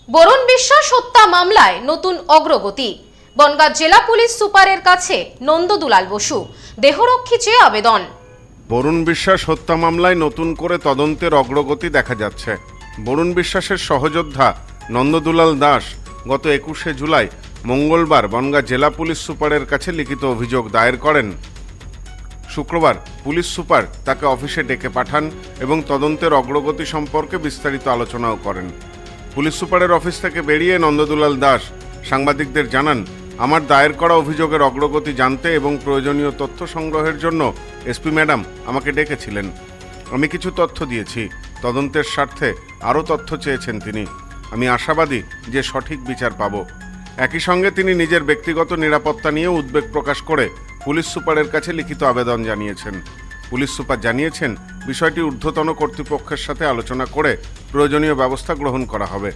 বরুণ বিশ্বাস হত্যা মামলায় নতুন অগ্রগতি। বনগাঁ জেলা পুলিশ সুপারের কাছে নন্দদুলাল বসু দেহরক্ষী চেয়ে আবেদন। বরুণ বিশ্বাস হত্যা মামলায় নতুন করে তদন্তের অগ্রগতি দেখা যাচ্ছে। বরুণ বিশ্বাসের সহযোদ্ধা নন্দদুলাল দাস গত 21শে জুলাই মঙ্গলবার বনগাঁ জেলা পুলিশ সুপারের কাছে লিখিত অভিযোগ দায়ের করেন। শুক্রবার পুলিশ সুপার তাকে অফিসে ডেকে পাঠান এবং তদন্তের অগ্রগতি সম্পর্কে বিস্তারিত আলোচনাও করেন। পুলিশ সুপারের অফিস থেকে বেরিয়ে নন্দদুলাল দাস সাংবাদিকদের জানান, আমার দায়ের করা অভিযোগের অগ্রগতি জানতে এবং প্রয়োজনীয় তথ্য সংগ্রহের জন্য এসপি ম্যাডাম আমাকে ডেকেছিলেন। আমি কিছু তথ্য দিয়েছি। তদন্তের স্বার্থে আরও তথ্য চেয়েছেন তিনি। আমি আশাবাদী যে সঠিক বিচার পাব। একই সঙ্গে তিনি নিজের ব্যক্তিগত নিরাপত্তা নিয়ে উদ্বেগ প্রকাশ করে পুলিশ সুপারের কাছে লিখিত আবেদন জানিয়েছেন। পুলিশ সুপার জানিয়েছেন, বিষয়টি ঊর্ধ্বতন কর্তৃপক্ষের সাথে আলোচনা করে প্রয়োজনীয় ব্যবস্থা গ্রহণ করা হবে।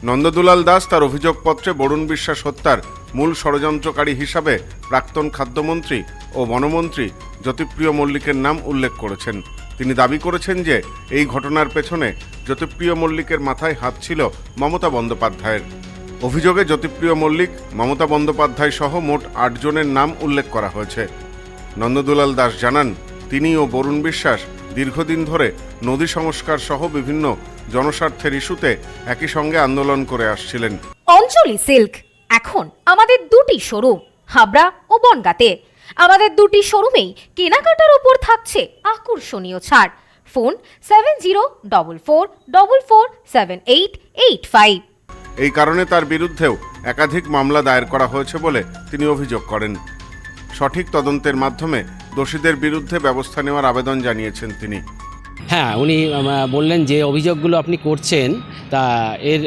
নন্দদুলাল দাস তার অভিযোগপত্রে বরুণ বিশ্বাস হত্যার মূল ষড়যন্ত্রকারী হিসাবে প্রাক্তন খাদ্যমন্ত্রী ও বনমন্ত্রী জ্যোতিপ্রিয় মল্লিকের নাম উল্লেখ করেছেন। তিনি দাবি করেছেন যে এই ঘটনার পেছনে জ্যোতিপ্রিয় মল্লিকের মাথায় হাত ছিল মমতা বন্দ্যোপাধ্যায়ের। অভিযোগে জ্যোতিপ্রিয় মল্লিক, মমতা বন্দ্যোপাধ্যায় সহ মোট 8 জনের নাম উল্লেখ করা হয়েছে। নন্দদুলাল দাস জানান, তিনি ও বরুণ বিশ্বাস দীর্ঘদিন ধরে নদী সংস্কার সহ বিভিন্ন জনস্বার্থের ইস্যুতে একই সঙ্গে আন্দোলন করে আসছিলেন। অঞ্জলি সিল্ক এখন আমাদের দুটি শোরুম হাবড়া ও বনগাঁতে। আমাদের দুটি শোরুমেই কেনাকাটার উপর থাকছে আকর্ষণীয় ছাড়। ফোন 7044447885। এই কারণে তার বিরুদ্ধেও একাধিক মামলা দায়ের করা হয়েছে বলে তিনি অভিযোগ করেন। সঠিক তদন্তের মাধ্যমে দোষীদের বিরুদ্ধে ব্যবস্থা নেওয়ার আবেদন জানিয়েছেন তিনি। হ্যাঁ, উনি বললেন যে অভিযোগগুলো আপনি করছেন তা এর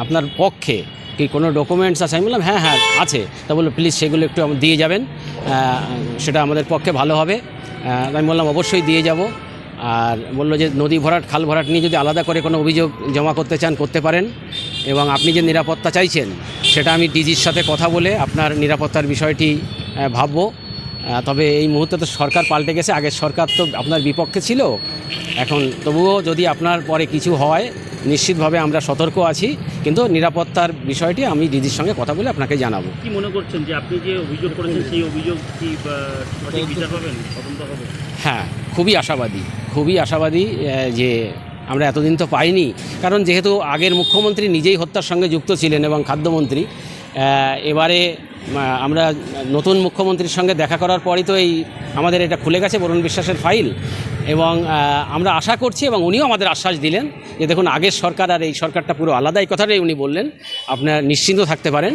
আপনার পক্ষে কি কোনো ডকুমেন্টস আছে? আমি বললাম হ্যাঁ আছে। তা বললো প্লিজ সেগুলো একটু দিয়ে যাবেন, সেটা আমাদের পক্ষে ভালো হবে। আমি বললাম অবশ্যই দিয়ে যাব। আর বললো যে নদী ভরাট, খাল ভরাট নিয়ে যদি আলাদা করে কোনো অভিযোগ জমা করতে চান করতে পারেন, এবং আপনি যে নিরাপত্তা চাইছেন সেটা আমি ডিজির সাথে কথা বলে আপনার নিরাপত্তার বিষয়টি ভাববো। তবে এই মুহূর্তে তো সরকার পাল্টে গেছে, আগের সরকার তো আপনার বিপক্ষে ছিল। এখন তবুও যদি আপনার পরে কিছু হয় নিশ্চিতভাবে আমরা সতর্ক আছি, কিন্তু নিরাপত্তার বিষয়টি আমি ডিজির সঙ্গে কথা বলে আপনাকে জানাবো। কি মনে করছেন যে আপনি যে অভিযোগ করেছেন সেই অভিযোগ কি সঠিক বিচার পাবেন, তদন্ত হবে? হ্যাঁ, খুবই আশাবাদী যে আমরা এতদিন তো পাইনি, কারণ যেহেতু আগের মুখ্যমন্ত্রী নিজেই হত্যার সঙ্গে যুক্ত ছিলেন এবং খাদ্যমন্ত্রী, এবারে আমরা নতুন মুখ্যমন্ত্রীর সঙ্গে দেখা করার পরই তো এই আমাদের এটা খুলে গেছে বরুণ বিশ্বাসের ফাইল, এবং আমরা আশা করছি এবং উনিও আমাদের আশ্বাস দিলেন যে দেখুন আগের সরকার আর এই সরকারটা পুরো আলাদা, এই কথাটাই উনি বললেন, আপনার নিশ্চিন্ত থাকতে পারেন।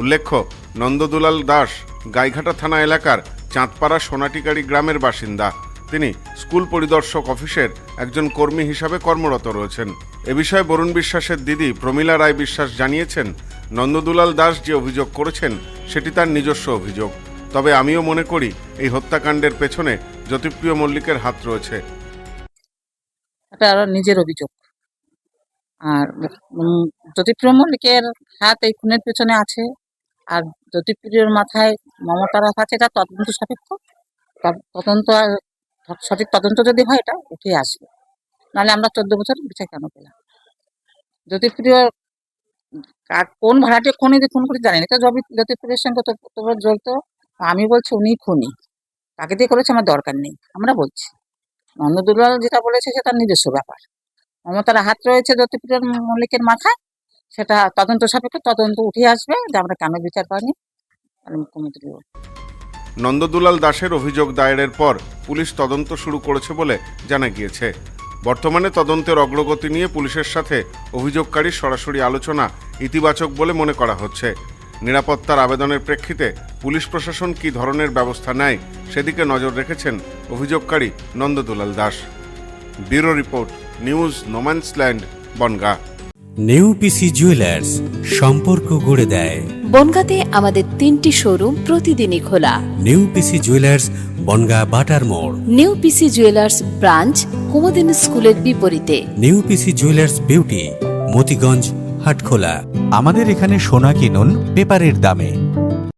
উল্লেখ্য, নন্দদুলাল দাস গাইঘাটা থানা এলাকার চাঁদপাড়া সোনাটিকারি গ্রামের বাসিন্দা। তিনি স্কুল পরিদর্শক অফিসের একজন কর্মী হিসাবে কর্মরত রয়েছেন। এ বিষয়ে বরুণ বিশ্বাসের দিদি প্রমীলা রায় বিশ্বাস জানিয়েছেন, নন্দদুলাল দাস যে অভিযোগ করেছেন সেটি তার নিজস্ব অভিযোগ। তবে আমিও মনে করি এই হত্যাকাণ্ডের পেছনে জ্যোতিপ্রিয় মল্লিকের হাত রয়েছে। এটা নিজের অভিযোগ। আর জ্যোতিপ্রিয় মল্লিকের হাত এই খুনের পেছনে আছে, আর জ্যোতিপ্রিয়র মাথায় মমতার হাত আছে। এটা তদন্ত সাপেক্ষ, সঠিক তদন্ত যদি হয় এটা উঠে আসবে, নাহলে আমরা 14 বছর বিচার কেন পেলাম? জ্যোতিপ্রিয় কোন ভাড়াটে খুনি খুন করে জানেন, এটা জ্যোতিপ্রিয়ের সঙ্গে কতবার জড়িত। আমি বলছি উনি খুনি, তাকে দিয়ে করেছে আমার দরকার নেই। আমরা বলছি নন্দদুলাল যেটা বলেছে সেটা নিজস্ব ব্যাপার। মমতার হাত রয়েছে জ্যোতিপ্রিয় মল্লিকের মাথায়, সেটা তদন্ত সাপেক্ষে তদন্ত উঠে আসবে যে আমরা কেন বিচার পাইনি। আর মুখ্যমন্ত্রী নন্দদুলাল দাসের অভিযোগ দায়েরের পর পুলিশ তদন্ত শুরু করেছে বলে জানা গিয়েছে। বর্তমানে তদন্তের অগ্রগতি নিয়ে পুলিশের সাথে অভিযোগকারীর সরাসরি আলোচনা ইতিবাচক বলে মনে করা হচ্ছে। নিরাপত্তার আবেদনের প্রেক্ষিতে পুলিশ প্রশাসন কী ধরনের ব্যবস্থা নেয় সেদিকে নজর রেখেছেন অভিযোগকারী Nandadulal Das. Bureau report, news no man's land, Bongaon. নেউপিসি জুয়েলার্স, সম্পর্ক গড়ে দেয়। বনগাঁতে আমাদের 3টি শোরুম প্রতিদিনই খোলা। নেউপিসি জুয়েলার্স, বনগাঁ বাটার মোড়। নেউপিসি জুয়েলার্স ব্রাঞ্চ কুমদিন স্কুলের বিপরীতে। নেউপিসি জুয়েলার্স বিউটি, মতিগঞ্জ, হাটখোলা। আমাদের এখানে সোনা কিনুন পেপারের দামে।